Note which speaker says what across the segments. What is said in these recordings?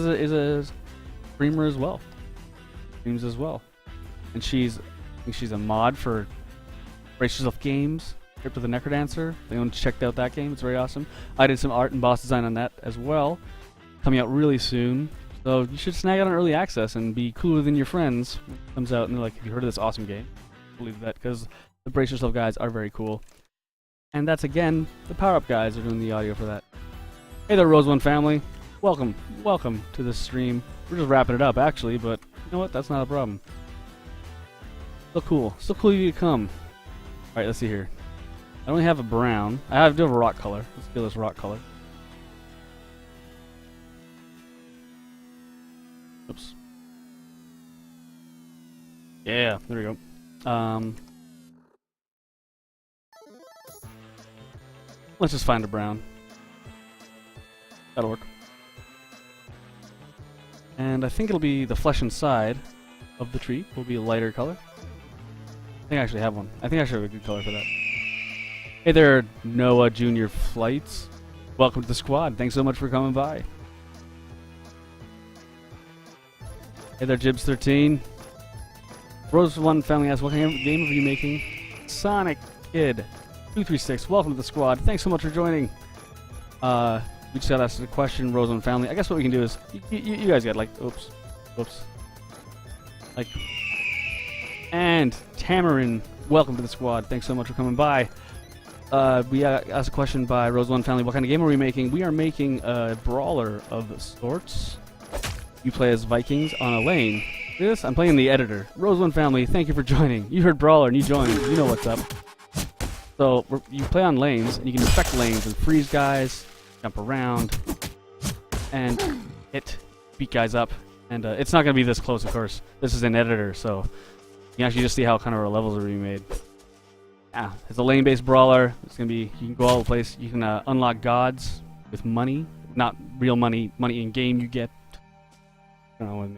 Speaker 1: is a streamer as well. Streams as well, and I think she's a mod for Brace Yourself Games. Crypt of the Necrodancer. If anyone checked out that game, it's very awesome. I did some art and boss design on that as well, coming out really soon. So you should snag out on early access and be cooler than your friends when it comes out and they're like, "Have you heard of this awesome game?" I believe that because the Brace Yourself guys are very cool. And that's again the Power Up guys are doing the audio for that. Hey there, Rose One family. Welcome to this stream. We're just wrapping it up actually, but you know what? That's not a problem. Still cool of you to come. All right, let's see here. I only have a brown. I do have a rock color. Let's do this rock color. Oops. Yeah, there we go. Let's just find a brown. That'll work. And I think it'll be the flesh inside of the tree will be a lighter color. I think I actually have one. I think I should have a good color for that. Hey there, Noah Junior Flights. Welcome to the squad. Thanks so much for coming by. Hey there, Jibs13. Rose One family asks, what kind of game are you making? Sonic Kid 236. Welcome to the squad. Thanks so much for joining. We just got asked a question, Rose One family. I guess what we can do is you guys get like oops. Like, and Tamarin, welcome to the squad. Thanks so much for coming by. We asked a question by Rose One family. What kind of game are we making? We are making a brawler of sorts. You play as Vikings on a lane. This I'm playing the editor. Rose One family, thank you for joining. You heard brawler and you joined. You know what's up. So you play on lanes and you can infect lanes and freeze guys, jump around, and beat guys up. And it's not gonna be this close, of course. This is an editor, so you can actually just see how kind of our levels are being made. Yeah, it's a lane-based brawler. It's gonna be you can go all over the place. You can unlock gods with money, not real money. Money in game you get. I don't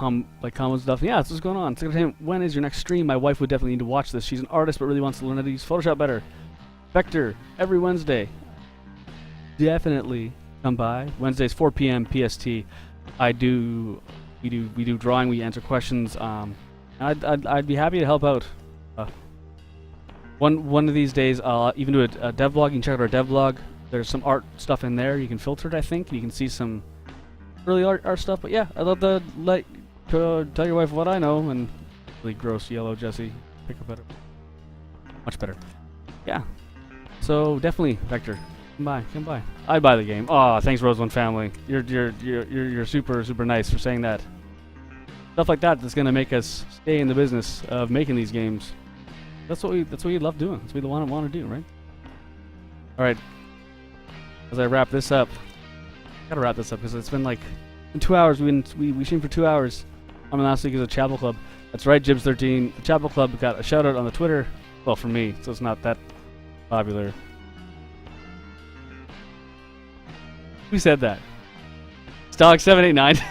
Speaker 1: know, like common stuff. Yeah, that's what's going on. When is your next stream? My wife would definitely need to watch this. She's an artist, but really wants to learn how to use Photoshop better. Vector every Wednesday. Definitely come by. Wednesdays 4 p.m. PST. We do drawing. We answer questions. I'd be happy to help out. One of these days, I'll even do a dev blog. You can check out our dev blog. There's some art stuff in there. You can filter it, I think. And you can see some early art stuff. But yeah, I'd love to tell your wife what I know. And really gross yellow Jesse. Pick up better. Much better. Yeah. So definitely, Vector, come by. I'd buy the game. Aw, thanks, Rose One family. You're super nice for saying that. Stuff like that's gonna make us stay in the business of making these games. That's what we love doing. That's what we want to do, right? All right. As I wrap this up, gotta wrap this up because it's been like 2 hours. We streamed for 2 hours. On the last week is a Chapel Club. That's right, Jibs13. The Chapel Club got a shout out on the Twitter. Well, from me, so it's not that popular. Who said that? Stog789.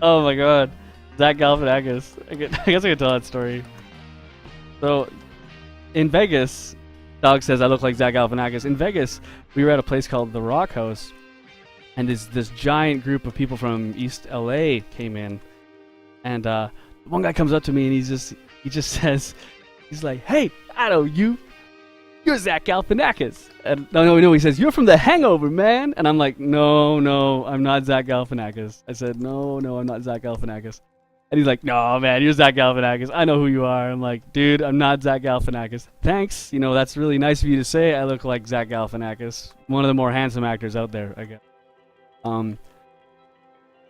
Speaker 1: Oh my god. Zach Galifianakis. I guess I could tell that story. So, in Vegas, Dog says I look like Zach Galifianakis. In Vegas, we were at a place called the Rock House, and this giant group of people from East LA came in, and one guy comes up to me and he just says, he's like, "Hey, I know you. You're Zach Galifianakis." And no, he says, "You're from The Hangover, man." And I'm like, no, I'm not Zach Galifianakis. I said, no, I'm not Zach Galifianakis. And he's like, "No, man, you're Zach Galifianakis. I know who you are." I'm like, "Dude, I'm not Zach Galifianakis." Thanks. That's really nice of you to say. I look like Zach Galifianakis. One of the more handsome actors out there, I guess.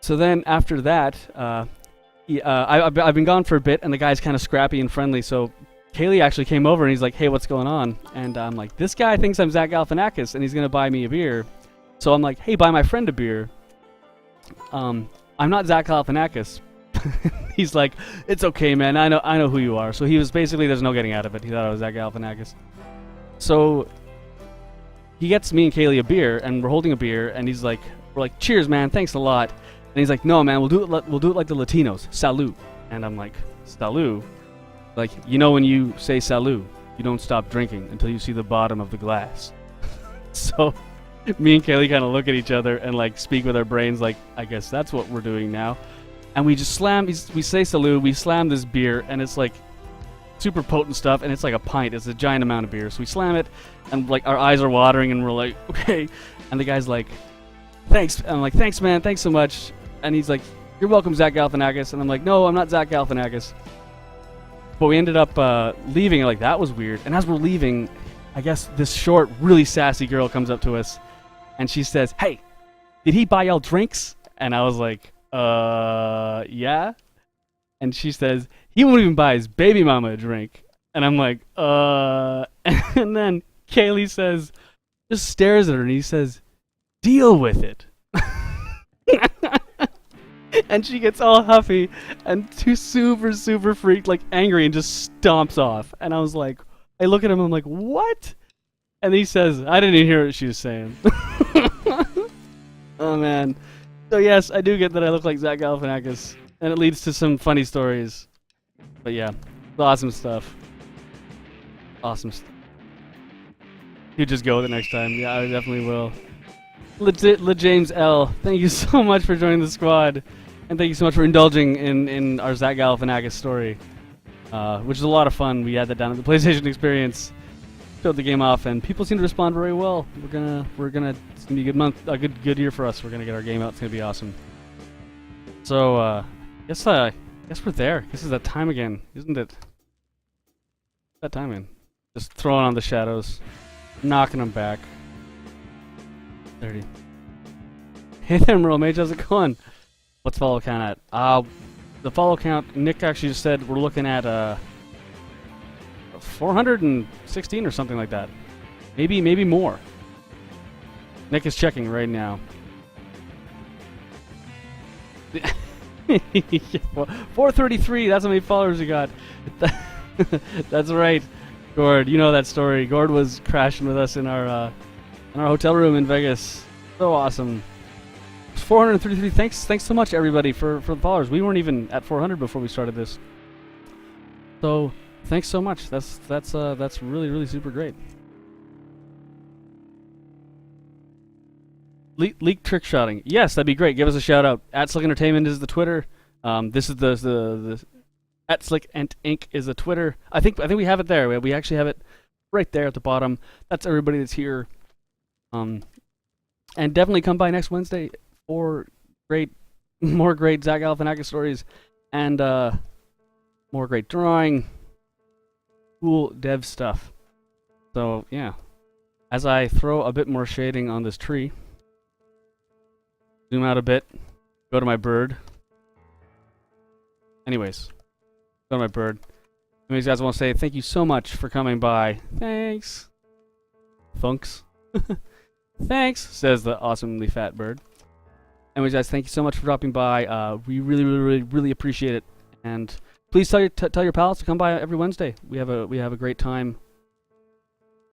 Speaker 1: So then after that, I've been gone for a bit, and the guy's kind of scrappy and friendly, so Kaylee actually came over and he's like, "Hey, what's going on?" And I'm like, "This guy thinks I'm Zach Galifianakis and he's gonna buy me a beer." So I'm like, "Hey, buy my friend a beer." I'm not Zach Galifianakis. He's like, "It's okay, man. I know who you are." So he was basically, there's no getting out of it. He thought I was Zach Galifianakis. So he gets me and Kaylee a beer, and we're holding a beer, and we're like, "Cheers, man. Thanks a lot." And he's like, "No, man. We'll do it like the Latinos. Salud." And I'm like, "Salud?" Like, when you say salud, you don't stop drinking until you see the bottom of the glass. So me and Kaylee kind of look at each other and like speak with our brains, like, I guess that's what we're doing now. And we just slam. We say salute. We slam this beer, and it's like super potent stuff, and it's like a pint. It's a giant amount of beer. So we slam it, and like our eyes are watering, and we're like, okay. And the guy's like, thanks. And I'm like, thanks, man. Thanks so much. And he's like, you're welcome, Zach Galifianakis. And I'm like, no, I'm not Zach Galifianakis. But we ended up leaving, like, that was weird. And as we're leaving, I guess this short, really sassy girl comes up to us, and she says, hey, did he buy y'all drinks? And I was like, yeah. And she says, he won't even buy his baby mama a drink. And I'm like, and then Kaylee says, just stares at her, and he says, deal with it. And she gets all huffy and too super freaked, like angry, and just stomps off. And I was like, I look at him, I'm like, what? And he says, I didn't even hear what she was saying. Oh man. So yes, I do get that I look like Zach Galifianakis, and it leads to some funny stories. But yeah, awesome stuff. Awesome stuff. You just go the next time. Yeah, I definitely will. Legit James L, thank you so much for joining the squad. And thank you so much for indulging in our Zach Galifianakis story, which is a lot of fun. We had that down at the PlayStation Experience, showed the game off, and people seem to respond very well. It's gonna be a good month, a good year for us. We're gonna get our game out. It's gonna be awesome. So, guess we're there. This is that time again, isn't it? That time again. Just throwing on the shadows, knocking them back. 30. Hey there, Merle Mage, how's it going? What's follow count at? The follow count, Nick actually just said we're looking at 416 or something like that. Maybe more. Nick is checking right now. 433, that's how many followers we got. That's right, Gord. You know that story. Gord was crashing with us in our hotel room in Vegas. So awesome. 433. Thanks so much, everybody, for the followers. We weren't even at 400 before we started this. So thanks so much. That's really super great. Leak trick shotting. Yes, that'd be great. Give us a shout out. @Slick Entertainment is the Twitter. This is the @Slick Inc is the Twitter. I think we have it there. We actually have it right there at the bottom. That's everybody that's here. And definitely come by next Wednesday for more great Zach Galifianakis stories, and more great drawing, cool dev stuff. So yeah, as I throw a bit more shading on this tree, zoom out a bit, go to my bird. Anyways, go to my bird. Anyways, guys, I want to say thank you so much for coming by. Thanks. Funks. Thanks, says the awesomely fat bird. Anyways, guys, thank you so much for dropping by. We really appreciate it. And please tell your pals to come by every Wednesday. We have a great time